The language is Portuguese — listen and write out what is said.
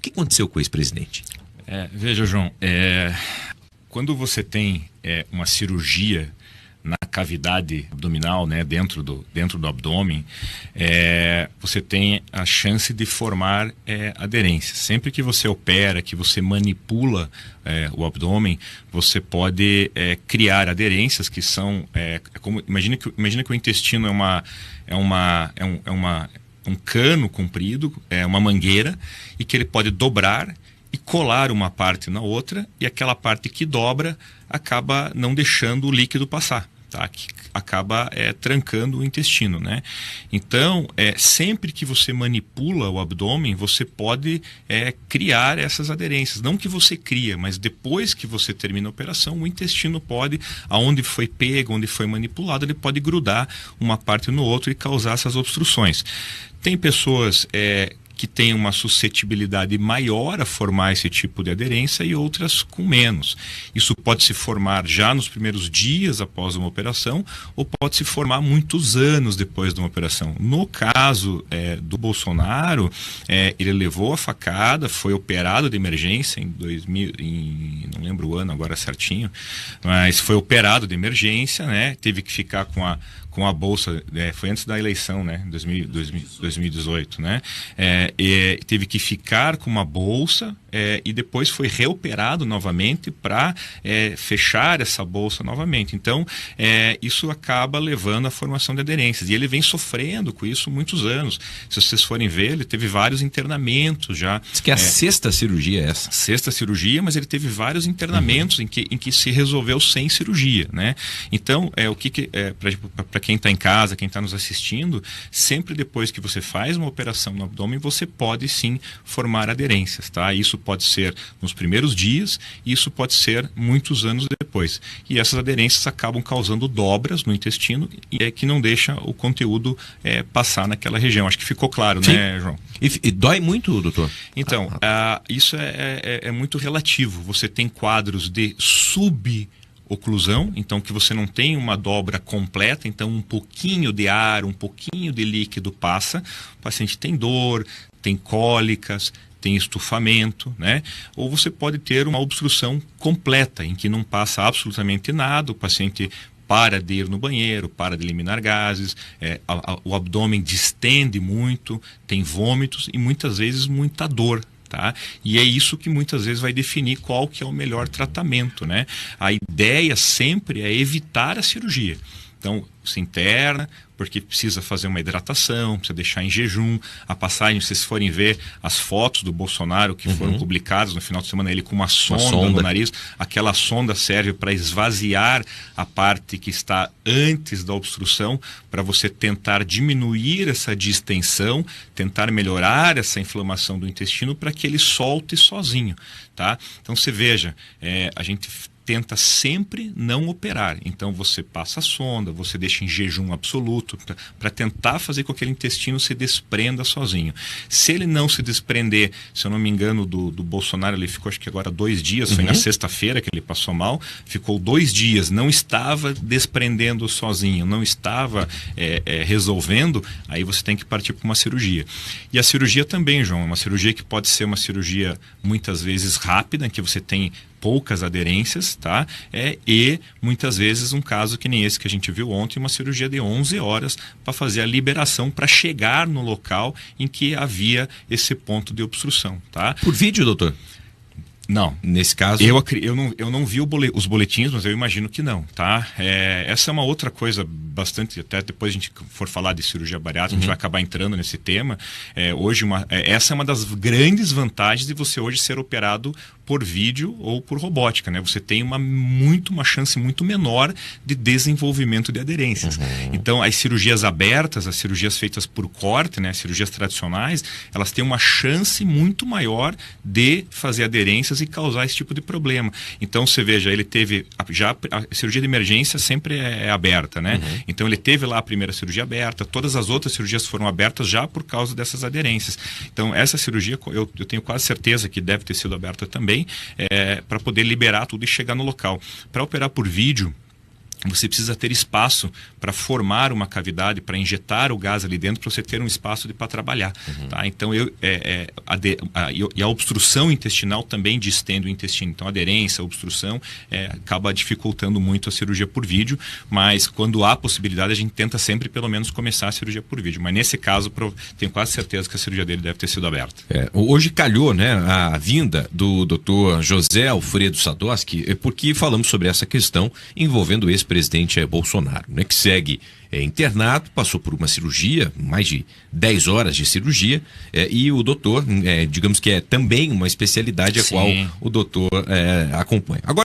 que aconteceu com o ex-presidente? Veja, João, quando você tem uma cirurgia na cavidade abdominal, né, dentro do abdômen, você tem a chance de formar aderência. Sempre que você opera, que você manipula o abdômen, você pode criar aderências que são imagina que o intestino é um cano comprido, uma mangueira, e que ele pode dobrar e colar uma parte na outra, e aquela parte que dobra acaba não deixando o líquido passar. Tá? Que acaba trancando o intestino, né? Então, sempre que você manipula o abdômen, você pode criar essas aderências. Não que você cria, mas depois que você termina a operação, o intestino pode, aonde foi pego, onde foi manipulado, ele pode grudar uma parte no outro e causar essas obstruções. Tem pessoas que têm uma suscetibilidade maior a formar esse tipo de aderência e outras com menos. Isso pode se formar já nos primeiros dias após uma operação ou pode se formar muitos anos depois de uma operação. No caso do Bolsonaro, ele levou a facada, foi operado de emergência em 2000, não lembro o ano agora certinho, mas foi operado de emergência, né? Teve que ficar com a bolsa, foi antes da eleição, né, 2018, né, e teve que ficar com uma bolsa e depois foi reoperado novamente para fechar essa bolsa novamente. Então, isso acaba levando à formação de aderências. E ele vem sofrendo com isso muitos anos. Se vocês forem ver, ele teve vários internamentos já. Diz que é a sexta cirurgia essa. Sexta cirurgia, mas ele teve vários internamentos em que se resolveu sem cirurgia, né? Então, para quem está em casa, quem está nos assistindo, sempre depois que você faz uma operação no abdômen, você pode sim formar aderências, tá? Isso pode ser nos primeiros dias, e isso pode ser muitos anos depois. E essas aderências acabam causando dobras no intestino e que não deixa o conteúdo passar naquela região. Acho que ficou claro, sim, né, João? E dói muito, doutor? Então, isso é muito relativo. Você tem quadros de oclusão, então que você não tem uma dobra completa, então um pouquinho de ar, um pouquinho de líquido passa, o paciente tem dor, tem cólicas, tem estufamento, né? Ou você pode ter uma obstrução completa, em que não passa absolutamente nada, o paciente para de ir no banheiro, para de eliminar gases, o abdômen distende muito, tem vômitos e muitas vezes muita dor. Tá? E é isso que muitas vezes vai definir qual que é o melhor tratamento, né? A ideia sempre é evitar a cirurgia. Então, se interna, porque precisa fazer uma hidratação, precisa deixar em jejum. A passagem, se vocês forem ver as fotos do Bolsonaro que foram publicadas no final de semana, ele com uma sonda no nariz, aquela sonda serve para esvaziar a parte que está antes da obstrução, para você tentar diminuir essa distensão, tentar melhorar essa inflamação do intestino para que ele solte sozinho, tá? Então você veja, a gente tenta sempre não operar. Então você passa a sonda, você deixa em jejum absoluto para tentar fazer com que aquele intestino se desprenda sozinho. Se ele não se desprender, se eu não me engano, do Bolsonaro, ele ficou acho que agora 2 dias, foi na sexta-feira que ele passou mal, ficou 2 dias, não estava desprendendo sozinho, não estava resolvendo, aí você tem que partir para uma cirurgia. E a cirurgia também, João, é uma cirurgia que pode ser uma cirurgia muitas vezes rápida, em que você tem poucas aderências, tá? E muitas vezes um caso que nem esse que a gente viu ontem, uma cirurgia de 11 horas para fazer a liberação para chegar no local em que havia esse ponto de obstrução, tá? Por vídeo, doutor? Não. Nesse caso? Eu não vi os boletins, mas eu imagino que não, tá? Essa é uma outra coisa bastante, até depois a gente for falar de cirurgia bariátrica, a gente vai acabar entrando nesse tema. Essa é uma das grandes vantagens de você hoje ser operado por vídeo ou por robótica, né? Você tem uma chance muito menor de desenvolvimento de aderências. Então, as cirurgias abertas, as cirurgias feitas por corte, né? As cirurgias tradicionais, elas têm uma chance muito maior de fazer aderências e causar esse tipo de problema. Então, você veja, ele teve a cirurgia de emergência sempre é aberta, né? Então, ele teve lá a primeira cirurgia aberta, todas as outras cirurgias foram abertas já por causa dessas aderências. Então, essa cirurgia, eu tenho quase certeza que deve ter sido aberta também, para poder liberar tudo e chegar no local. Para operar por vídeo, você precisa ter espaço para formar uma cavidade, para injetar o gás ali dentro, para você ter um espaço para trabalhar. Tá? Então, e a obstrução intestinal também distende o intestino. Então, a aderência, a obstrução, acaba dificultando muito a cirurgia por vídeo, mas quando há possibilidade, a gente tenta sempre, pelo menos, começar a cirurgia por vídeo. Mas nesse caso, tenho quase certeza que a cirurgia dele deve ter sido aberta. Hoje calhou, né, a vinda do Dr. José Alfredo Sadowski, porque falamos sobre essa questão envolvendo o ex-presidente Bolsonaro, né, que segue internado, passou por uma cirurgia, mais de 10 horas de cirurgia, e o doutor, digamos que é também uma especialidade a qual o doutor acompanha. Agora,